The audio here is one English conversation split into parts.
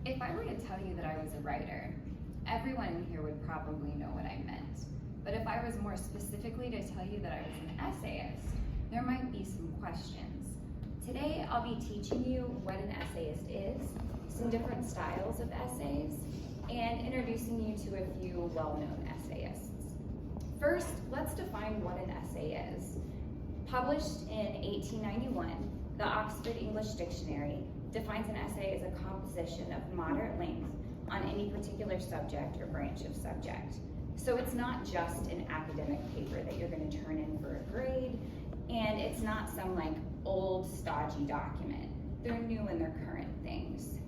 If I were to tell you that I was a writer, everyone in here would probably know what I meant. But if I was more specifically to tell you that I was an essayist, there might be some questions. Today, I'll be teaching you what an essayist is, some different styles of essays, and introducing you to a few well-known essayists. First, let's define what an essay is. Published in 1891, the Oxford English Dictionary defines an essay as a composition of moderate length on any particular subject or branch of subject. So it's not just an academic paper that you're going to turn in for a grade, and it's not some old stodgy document. They're new and they're current things.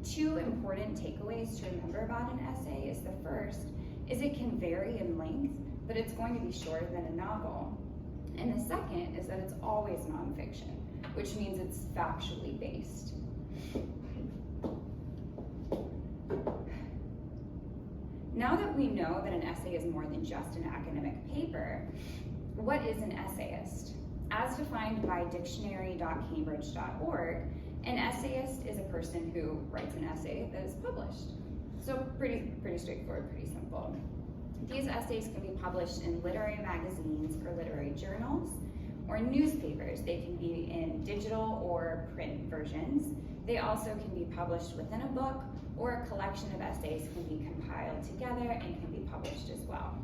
Two important takeaways to remember about an essay is the first is it can vary in length, but it's going to be shorter than a novel. And the second is that it's always nonfiction, which means it's factually based. Now that we know that an essay is more than just an academic paper, what is an essayist? As defined by dictionary.cambridge.org, an essayist is a person who writes an essay that is published. So pretty straightforward, pretty simple. These essays can be published in literary magazines or literary journals or newspapers. They can be in digital or print versions. They also can be published within a book, or a collection of essays can be compiled together and can be published as well.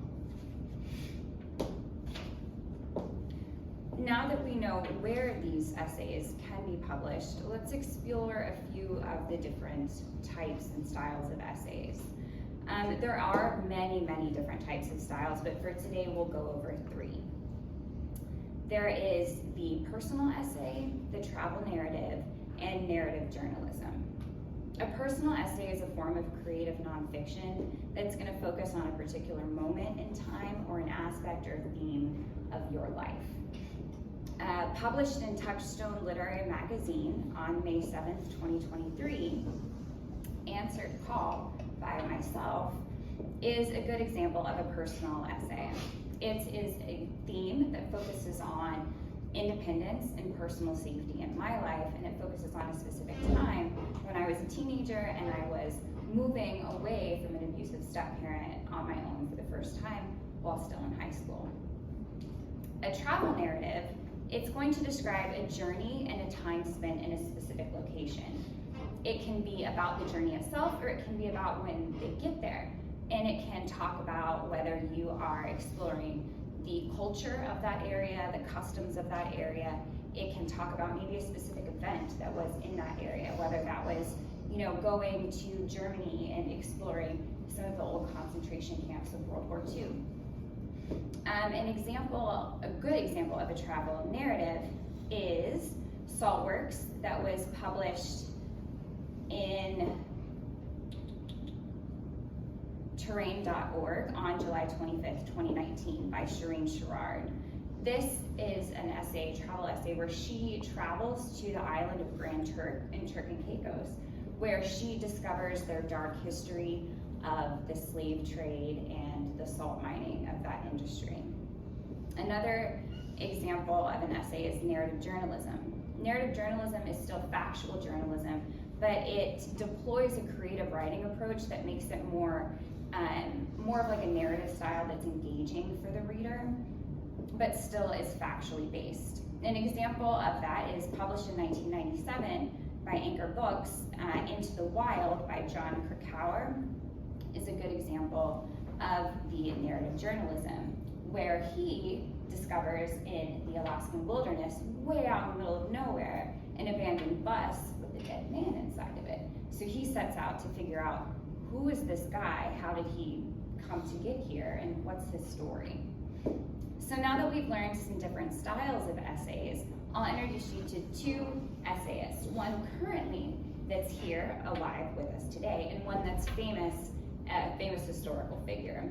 Now that we know where these essays can be published, let's explore a few of the different types and styles of essays. There are many different types of styles, but for today we'll go over three. There is the personal essay, the travel narrative, and narrative journalism. A personal essay is a form of creative nonfiction that's going to focus on a particular moment in time or an aspect or theme of your life. Published in Touchstone Literary Magazine on May 7th, 2023, Answered Call by myself is a good example of a personal essay. It is a theme that focuses on independence and personal safety in my life, and it focuses on a specific time when I was a teenager and I was moving away from an abusive step-parent on my own for the first time while still in high school. A travel narrative, it's going to describe a journey and a time spent in a specific location. It can be about the journey itself, or it can be about when they get there. And it can talk about whether you are exploring the culture of that area, the customs of that area. It can talk about maybe a specific event that was in that area, whether that was, going to Germany and exploring some of the old concentration camps of World War II. A good example of a travel narrative is Saltworks, that was published in terrain.org on July 25th, 2019 by Shireen Sherrard. This is an essay, travel essay, where she travels to the island of Grand Turk in Turk and Caicos, where she discovers their dark history of the slave trade and the salt mining of that industry. Another example of an essay is narrative journalism. Narrative journalism is still factual journalism, but it deploys a creative writing approach that makes it more of a narrative style that's engaging for the reader, but still is factually based. An example of that is published in 1997 by Anchor Books, Into the Wild by John Krakauer is a good example of the narrative journalism, where he discovers in the Alaskan wilderness, way out in the middle of nowhere, an abandoned bus with a dead man inside of it. So he sets out to figure out, who is this guy? How did he come to get here? And what's his story? So now that we've learned some different styles of essays, I'll introduce you to two essayists, one currently that's here alive with us today, and one that's famous historical figure.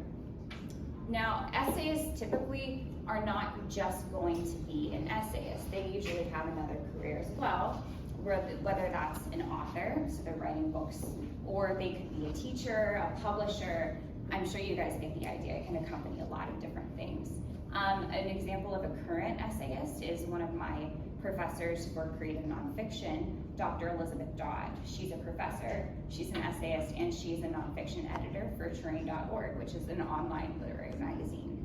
Now, essayists typically are not just going to be an essayist. They usually have another career as well, whether that's an author, so they're writing books, or they could be a teacher, a publisher. I'm sure you guys get the idea. It can accompany a lot of different things. An example of a current essayist is one of my professors for creative nonfiction, Dr. Elizabeth Dodd. She's a professor, she's an essayist, and she's a nonfiction editor for Terrain.org, which is an online literary magazine.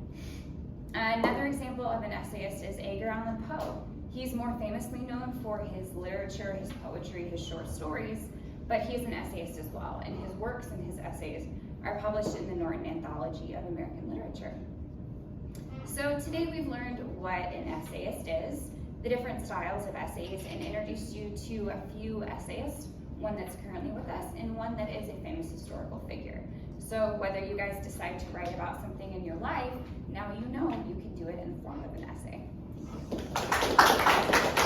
Another example of an essayist is Edgar Allan Poe. He's more famously known for his literature, his poetry, his short stories, but he is an essayist as well, and his works and his essays are published in the Norton Anthology of American Literature. So today we've learned what an essayist is, the different styles of essays, and introduced you to a few essayists, one that's currently with us and one that is a famous historical figure. So whether you guys decide to write about something in your life, now you know you can do it in the form of an essay. Thank you.